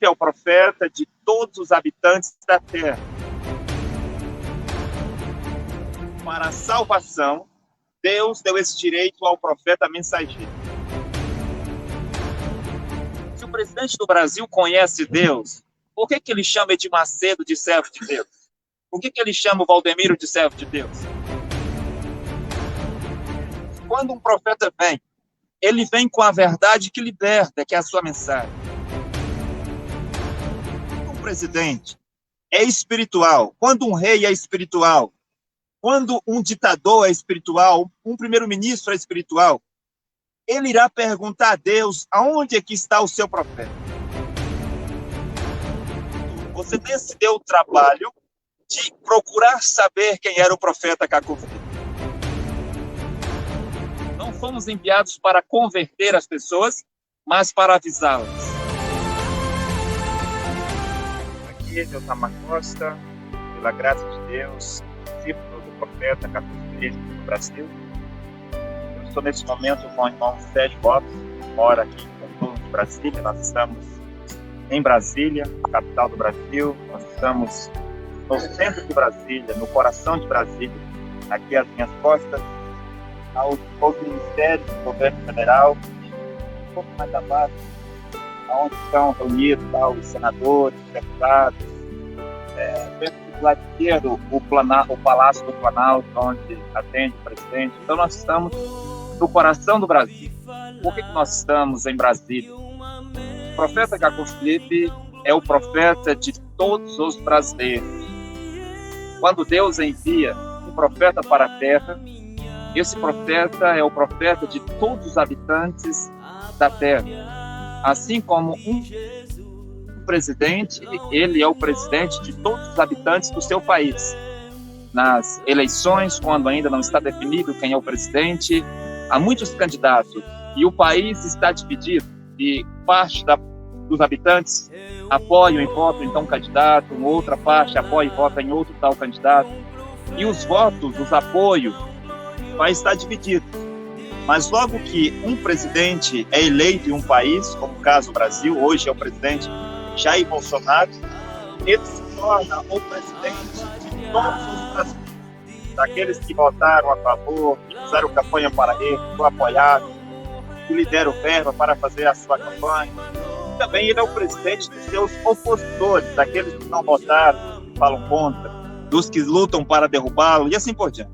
é o profeta de todos os habitantes da terra. Para a salvação, Deus deu esse direito ao profeta mensageiro. Se o presidente do Brasil conhece Deus, por que ele chama Edir Macedo de servo de Deus? Por que ele chama o Valdemiro de servo de Deus? Quando um profeta vem, ele vem com a verdade que liberta, que é a sua mensagem. Quando um presidente é espiritual, quando um rei é espiritual, quando um ditador é espiritual, um primeiro-ministro é espiritual, ele irá perguntar a Deus aonde é que está o seu profeta. Você se deu o trabalho de procurar saber quem era o profeta Cacau Filipe. Não fomos enviados para converter as pessoas, mas para avisá-las. Aqui é Jotamar Costa, pela graça de Deus, discípulo do profeta Cacau Filipe do Brasil. Eu estou nesse momento com o irmão Sérgio Lopes, que mora aqui em Contorno de Brasília. Nós estamos em Brasília, capital do Brasil. Nós estamos no centro de Brasília, no coração de Brasília. Aqui às minhas costas, aos ministérios do governo federal, um pouco mais abaixo, onde estão reunidos os senadores, deputados, do lado esquerdo, o Palácio do Planalto, onde atende o presidente. Então nós estamos no coração do Brasil. Por que nós estamos em Brasília? O profeta Cacau Filipe é o profeta de todos os brasileiros. Quando Deus envia um profeta para a terra, esse profeta é o profeta de todos os habitantes da terra. Assim como um presidente, ele é o presidente de todos os habitantes do seu país. Nas eleições, quando ainda não está definido quem é o presidente, há muitos candidatos e o país está dividido e parte dos habitantes apoiam e votam em um candidato, uma outra parte apoia e vota em outro tal candidato. E os votos, os apoios, o país está dividido. Mas logo que um presidente é eleito em um país, como o caso do Brasil, hoje é o presidente Jair Bolsonaro, ele se torna o presidente de todos os brasileiros, daqueles que votaram a favor, que fizeram campanha para ele, que o apoiaram, que lhe deram verba para fazer a sua campanha. E também ele é o presidente dos seus opositores, daqueles que não votaram, que falam contra, dos que lutam para derrubá-lo, e assim por diante.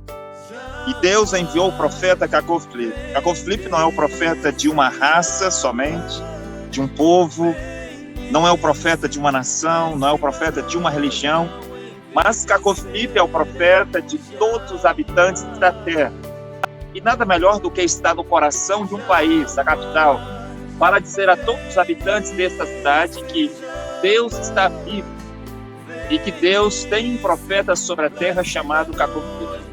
E Deus enviou o profeta Cacau Filipe. Cacau Filipe não é o profeta de uma raça somente, de um povo, não é o profeta de uma nação, não é o profeta de uma religião, mas Cacau Filipe é o profeta de todos os habitantes da terra. E nada melhor do que estar no coração de um país, da capital, para dizer a todos os habitantes desta cidade que Deus está vivo e que Deus tem um profeta sobre a terra chamado Cacau Filipe.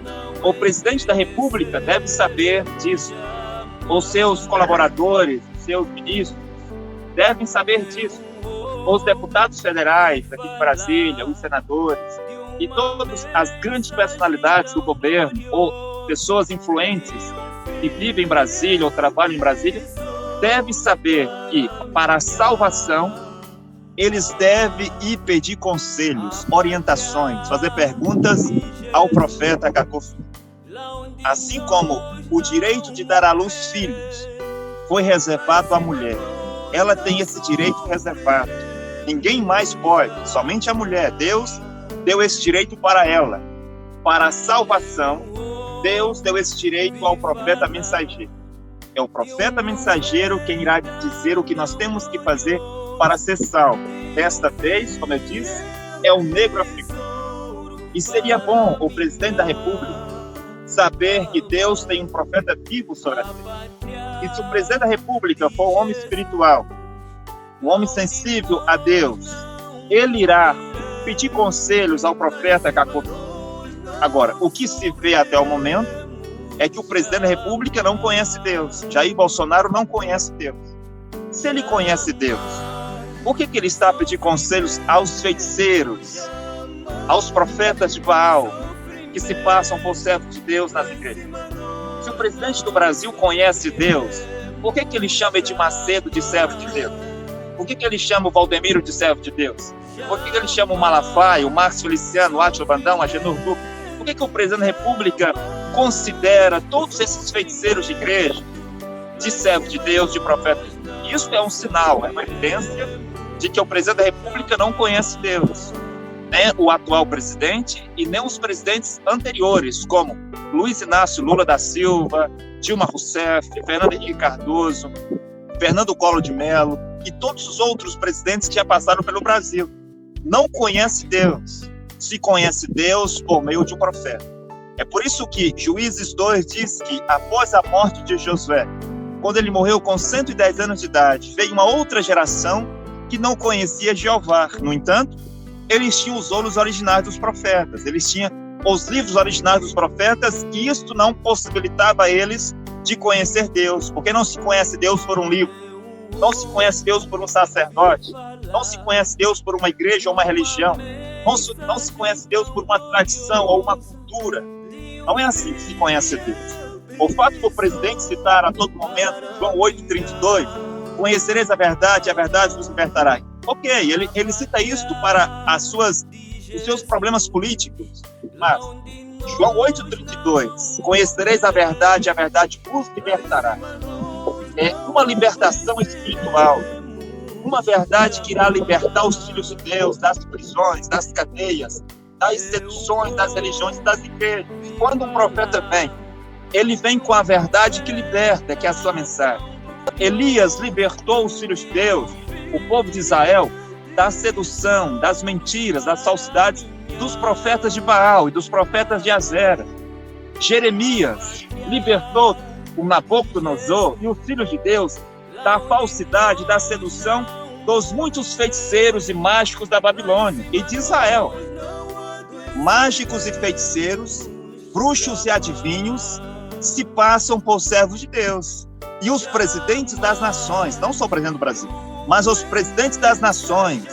O presidente da República deve saber disso. Os seus colaboradores, os seus ministros devem saber disso. Os deputados federais aqui de Brasília, os senadores e todas as grandes personalidades do governo ou pessoas influentes que vivem em Brasília ou trabalham em Brasília devem saber que, para a salvação, eles devem ir pedir conselhos, orientações, fazer perguntas ao profeta Cacau Filipe. Assim como o direito de dar à luz filhos foi reservado à mulher, ela tem esse direito reservado. Ninguém mais pode, somente a mulher. Deus deu esse direito para ela. Para a salvação, Deus deu esse direito ao profeta mensageiro. É o profeta mensageiro quem irá dizer o que nós temos que fazer para ser salvo. Desta vez, como eu disse, é o negro africano. E seria bom o presidente da República saber que Deus tem um profeta vivo sobre a terra. E se o presidente da República for um homem espiritual, um homem sensível a Deus, ele irá pedir conselhos ao profeta Cacau Filipe. Agora, o que se vê até o momento é que o presidente da República não conhece Deus. Jair Bolsonaro não conhece Deus. Se ele conhece Deus, por que ele está a pedir conselhos aos feiticeiros, aos profetas de Baal, que se passam por servos de Deus nas igrejas? Se o presidente do Brasil conhece Deus, por que ele chama Edir Macedo de servo de Deus? Por que ele chama o Valdemiro de servo de Deus? Por que ele chama o Malafaia, o Marcos Feliciano, o Átila Brandão, o Agenor Duque? Por que o presidente da República considera todos esses feiticeiros de igreja de servo de Deus, de profeta? Isso é um sinal, é uma evidência de que o presidente da República não conhece Deus. Nem o atual presidente e nem os presidentes anteriores, como Luiz Inácio Lula da Silva, Dilma Rousseff, Fernando Henrique Cardoso, Fernando Collor de Mello e todos os outros presidentes que já passaram pelo Brasil. Não conhece Deus. Se conhece Deus por meio de um profeta. É por isso que Juízes 2 diz que após a morte de Josué, quando ele morreu com 110 anos de idade, veio uma outra geração que não conhecia Jeová. No entanto, eles tinham os olhos originais dos profetas, eles tinham os livros originais dos profetas, e isto não possibilitava a eles de conhecer Deus, porque não se conhece Deus por um livro, não se conhece Deus por um sacerdote, não se conhece Deus por uma igreja ou uma religião, não se conhece Deus por uma tradição ou uma cultura. Não é assim que se conhece Deus. O fato do presidente citar a todo momento João 8,32, conhecereis a verdade vos libertará. Ok, ele cita isto para os seus problemas políticos, mas João 8,32, conhecereis a verdade vos libertará. É uma libertação espiritual, uma verdade que irá libertar os filhos de Deus das prisões, das cadeias, das seduções, das religiões e das igrejas. Quando um profeta vem, ele vem com a verdade que liberta, que é a sua mensagem. Elias libertou os filhos de Deus, o povo de Israel, da sedução, das mentiras, das falsidades dos profetas de Baal e dos profetas de Azera. Jeremias libertou o Nabucodonosor e os filhos de Deus da falsidade, da sedução dos muitos feiticeiros e mágicos da Babilônia e de Israel. Mágicos e feiticeiros, bruxos e adivinhos se passam por servos de Deus. E os presidentes das nações, não só o presidente do Brasil, mas os presidentes das nações,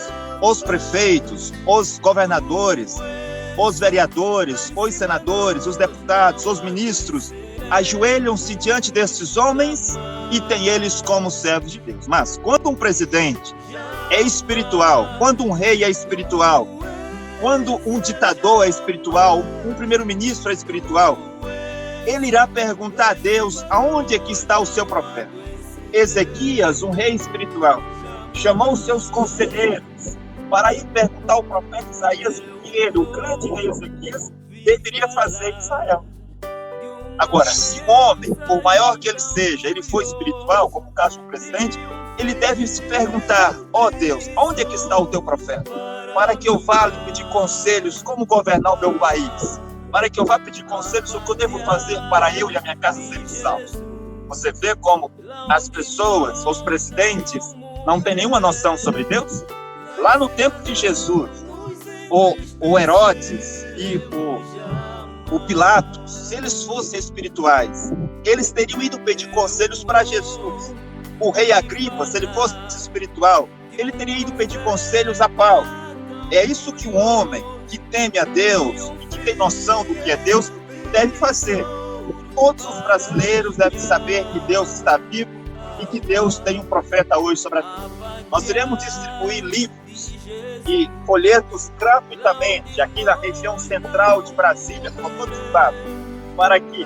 os prefeitos, os governadores, os vereadores, os senadores, os deputados, os ministros, ajoelham-se diante destes homens e têm eles como servos de Deus. Mas quando um presidente é espiritual, quando um rei é espiritual, quando um ditador é espiritual, um primeiro-ministro é espiritual, ele irá perguntar a Deus aonde é que está o seu profeta. Ezequias, um rei espiritual, chamou os seus conselheiros para ir perguntar ao profeta Isaías o que ele, o grande rei Ezequias, deveria fazer em Israel. Agora, se um homem, por maior que ele seja, ele for espiritual, como o caso do presidente, ele deve se perguntar: ó Deus, onde é que está o teu profeta? Para que eu vá lhe pedir conselhos como governar o meu país. Para que eu vá pedir conselhos o que eu devo fazer para eu e a minha casa serem salvos. Você vê como as pessoas, os presidentes, não têm nenhuma noção sobre Deus? Lá no tempo de Jesus, o Herodes e o Pilatos, se eles fossem espirituais, eles teriam ido pedir conselhos para Jesus. O rei Agripa, se ele fosse espiritual, ele teria ido pedir conselhos a Paulo. É isso que um homem que teme a Deus e que tem noção do que é Deus deve fazer. Todos os brasileiros devem saber que Deus está vivo e que Deus tem um profeta hoje sobre a terra. Nós iremos distribuir livros e folhetos gratuitamente aqui na região central de Brasília, por todo o estado, para que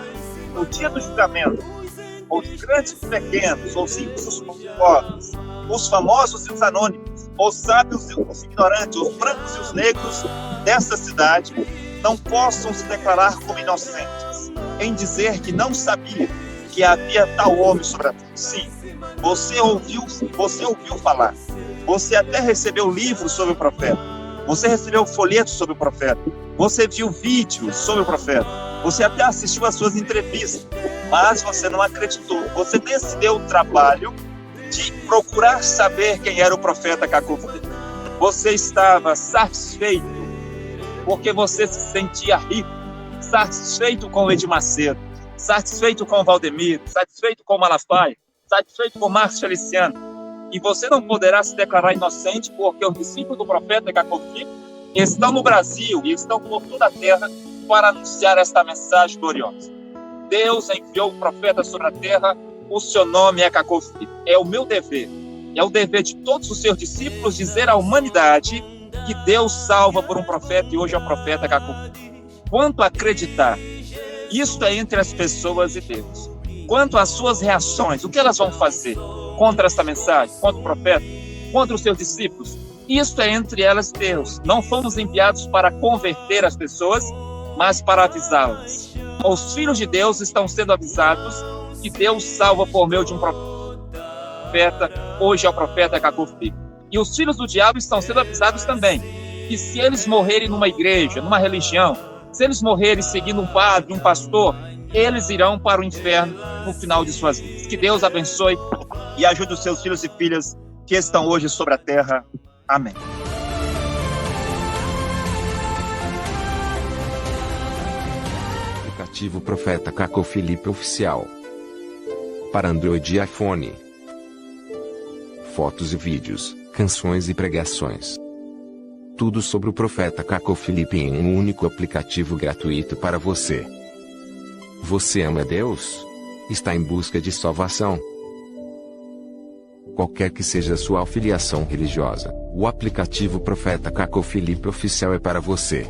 no dia do julgamento, os grandes e pequenos, os ricos e os pobres, os famosos e os anônimos, os sábios e os ignorantes, os brancos e os negros dessa cidade não possam se declarar como inocentes em dizer que não sabia que havia tal homem sobre a terra. Sim, você ouviu falar, você até recebeu livros sobre o profeta, você recebeu folhetos sobre o profeta, você viu vídeos sobre o profeta, você até assistiu às suas entrevistas, mas você não acreditou. Você decidiu o trabalho de procurar saber quem era o profeta Cacofé. Você estava satisfeito porque você se sentia rico, satisfeito com o Edir Macedo, satisfeito com o Valdemiro, satisfeito com o Malafaia, satisfeito com o Marcos Feliciano. E você não poderá se declarar inocente porque os discípulos do profeta Cacofé estão no Brasil e estão por toda a terra para anunciar esta mensagem gloriosa. Deus enviou o profeta sobre a terra, o seu nome é Cacofé. É o meu dever É o dever de todos os seus discípulos dizer à humanidade que Deus salva por um profeta e hoje é o profeta Cacu. Quanto a acreditar, isso é entre as pessoas e Deus. Quanto às suas reações, o que elas vão fazer contra essa mensagem, contra o profeta, contra os seus discípulos, isso é entre elas e Deus. Não fomos enviados para converter as pessoas, mas para avisá-las. Os filhos de Deus estão sendo avisados que Deus salva por meio de um profeta, hoje é o profeta Cacu Filho. E os filhos do diabo estão sendo avisados também, que se eles morrerem numa igreja, numa religião, se eles morrerem seguindo um padre, um pastor, eles irão para o inferno no final de suas vidas. Que Deus abençoe e ajude os seus filhos e filhas que estão hoje sobre a terra. Amém. Aplicativo Profeta Caco Felipe Oficial. Para Android e iPhone. Fotos e vídeos, canções e pregações. Tudo sobre o Profeta Caco Felipe em um único aplicativo gratuito para você. Você ama Deus? Está em busca de salvação? Qualquer que seja a sua afiliação religiosa, o aplicativo Profeta Caco Felipe Oficial é para você.